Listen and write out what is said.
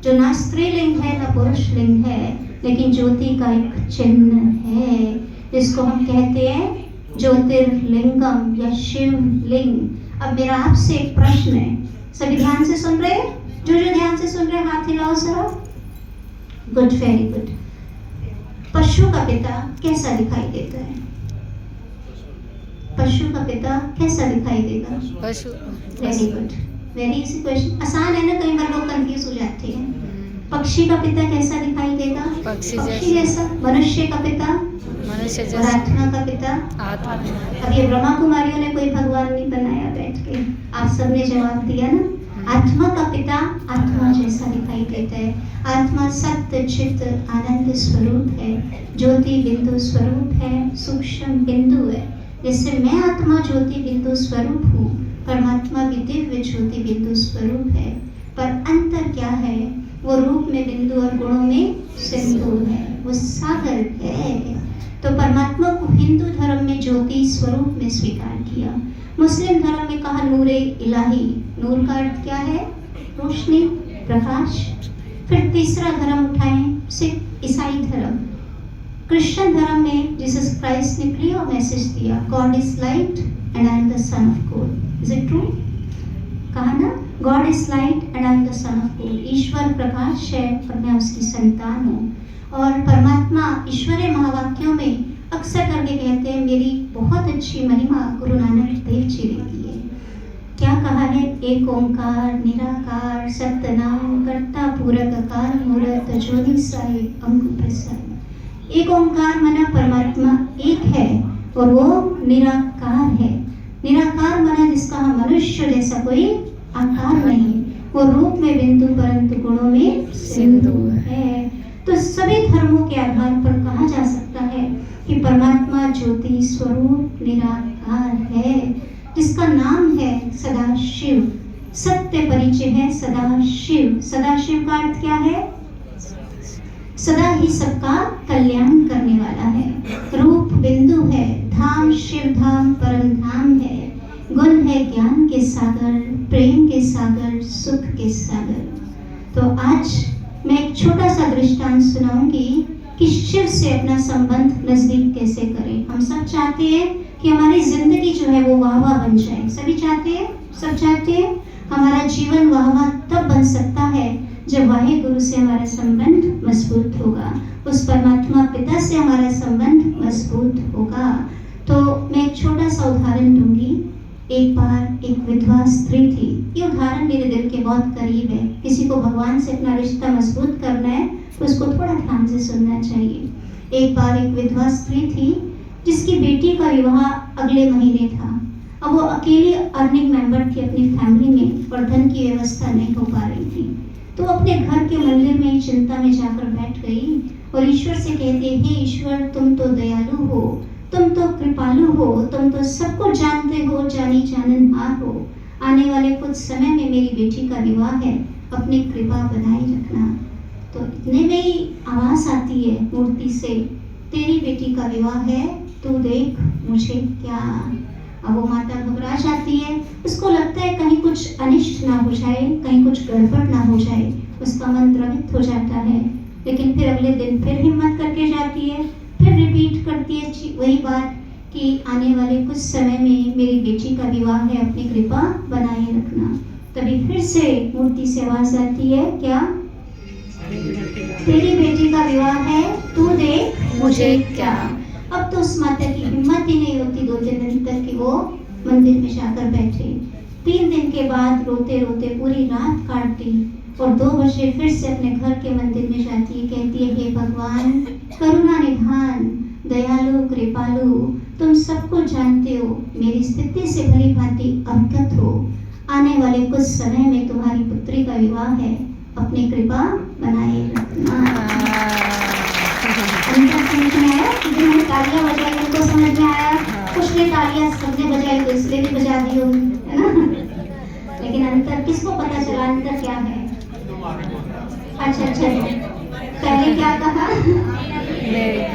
जो ना स्त्रीलिंग है ना पुरुष लिंग है, लेकिन ज्योति का एक चिन्ह है जिसको हम कहते हैं ज्योतिर्लिंगम या शिवलिंग। अब मेरा आपसे एक प्रश्न है, सभी ध्यान से सुन रहे हैं? जो ध्यान से सुन रहे हैं हाथ हिलाओ जरा। Good, very good. पशु का पिता कैसा दिखाई देता है? पशु का पिता कैसा दिखाई देगा? पशु। Very good, very easy question. आसान है ना, कई बार लोग कंफ्यूज हो जाते हैं। पक्षी का पिता कैसा दिखाई देगा? पक्षी जैसा। मनुष्य का पिता? मनुष्य और जैसा। आत्मा का पिता? आत्मा। अब ये ब्रह्मा कुमारियों ने कोई भगवान नहीं बनाया बैठ के, आप सबने जवाब दिया ना। आत्मा का पिता आत्मा जैसा दिखाई देता है। आत्मा सत्य चित्त आनंद स्वरूप है, ज्योति बिंदु स्वरूप है, सूक्ष्म बिंदु है। जैसे मैं आत्मा ज्योति बिंदु स्वरूप हूँ, परमात्मा भी दिव्य ज्योति बिंदु स्वरूप है। पर अंतर क्या है? वो रूप में बिंदु और गुणों में सिंधु है, वो सागर है। तो परमात्मा को हिंदू धर्म में ज्योति स्वरूप में स्वीकार किया, मुस्लिम धर्म में कहा नूरे इलाही। नूर का अर्थ क्या है? रोशनी, प्रकाश। फिर तीसरा धर्म उठाएं, सिख ईसाई धर्म। क्रिश्चियन धर्म में जीसस क्राइस्ट ने क्लियर मैसेज दिया, God is light and I am the son of God. Is it true? कहा ना, God is light and I am the son of God. ईश्वर प्रकाश है और मैं उसकी संतान हूँ। और परमात्मा ईश्वरीय महावाक्यों में अक्सर करके कहते हैं, मेरी बहुत अच्छी महिमा गुरु नानक देव जी ने दी है। क्या कहा है? एक ओंकार निराकार सत्यनाम कर्ता पूरक अकार मूरत ज्योति साई अंक प्रसाद। एक ओंकार माना परमात्मा एक है और वो निराकार है। निराकार माना जिसका मनुष्य जैसा कोई आकार नहीं, वो रूप में बिंदु परंतु गुणों में सिंधु है। तो सभी धर्मों के आधार पर कहा जा सकता है कि परमात्मा ज्योति स्वरूप निराकार है, जिसका नाम है सदाशिव। सत्य परिचय है सदाशिव। सदाशिव का अर्थ क्या है? सदा ही सबका कल्याण करने वाला है। रूप बिंदु है, धाम शिव धाम परम धाम है, गुण है ज्ञान के सागर, प्रेम के सागर, सुख के सागर। तो आज मैं एक छोटा सा दृष्टांत सुनाऊंगी कि शिव से अपना संबंध नजदीक कैसे करें। हम सब चाहते हैं कि हमारी जिंदगी जो है वो वाहवा बन जाए। सभी चाहते हैं, सब चाहते हैं। हमारा जीवन वाहवा तब बन सकता है जब वाहे गुरु से हमारा संबंध मजबूत होगा, उस परमात्मा पिता से हमारा संबंध मजबूत होगा। तो मैं एक छोटा सा उदाहरण दूंगी। एक बार एक विधवा स्त्री थी। ये उदाहरण मेरे दिल के बहुत करीब है। किसी को भगवान से अपना रिश्ता मजबूत करना है तो उसको थोड़ा ध्यान से सुनना चाहिए। एक बार एक विधवा स्त्री थी जिसकी बेटी का विवाह अगले महीने था। अब वो अकेली अर्निंग मेंबर थी अपनी फैमिली में और धन की व्यवस्था नहीं हो पा रही थी। तो अपने घर के मंदिर में चिंता में जाकर बैठ गई और ईश्वर से कहते, हे ईश्वर, तुम तो दयालु हो, तुम तो कृपालु हो, तुम तो सब कुछ जानते हो, जानी जाननहार हो। आने वाले कुछ समय में मेरी बेटी का विवाह है, अपनी कृपा बनाए रखना। तो इतने में ही आवाज आती है मूर्ति से, तेरी बेटी का विवाह है, तू देख मुझे क्या। अब वो माता घबरा जाती है, उसको लगता है कहीं कुछ अनिष्ट ना हो जाए, कहीं कुछ गड़बड़ ना हो जाए, उसका मन द्रवित हो जाता है। लेकिन फिर अगले दिन फिर हिम्मत करके जाती है, फिर रिपीट करती है वही बात कि आने वाले कुछ समय में मेरी बेटी का विवाह है, अपनी कृपा बनाए रखना। तभी फिर से मूर्ति से आवाज आती है, क्या? तेरी बेटी का विवाह है, तू देख मुझे क्या। अब तो उस माता की हिम्मत ही नहीं होती 2-3 दिन तक कि वो मंदिर में जाकर बैठे। 3 दिन के बाद रोते रोते पूरी रात काट दी और 2 बजे फिर से अपने घर के मंदिर में जाती है। कहती है, हे भगवान करुणा निधान, दयालु कृपालु, तुम सब कुछ जानते हो, मेरी स्थिति से भली भांति अवगत हो। आने वाले कुछ समय में तुम्हारी पुत्री का विवाह है, अपनी कृपा बनाए रखना। समझ में आया? जिन्होंने तालियां बजाई उनको समझ में आया। कुछ ने तालियां सबने बजाई तो इसलिए भी बजा दी होगी, है ना? लेकिन अंतर किसको पता चला? अंतर क्या है? अच्छा, पहले क्या कहा?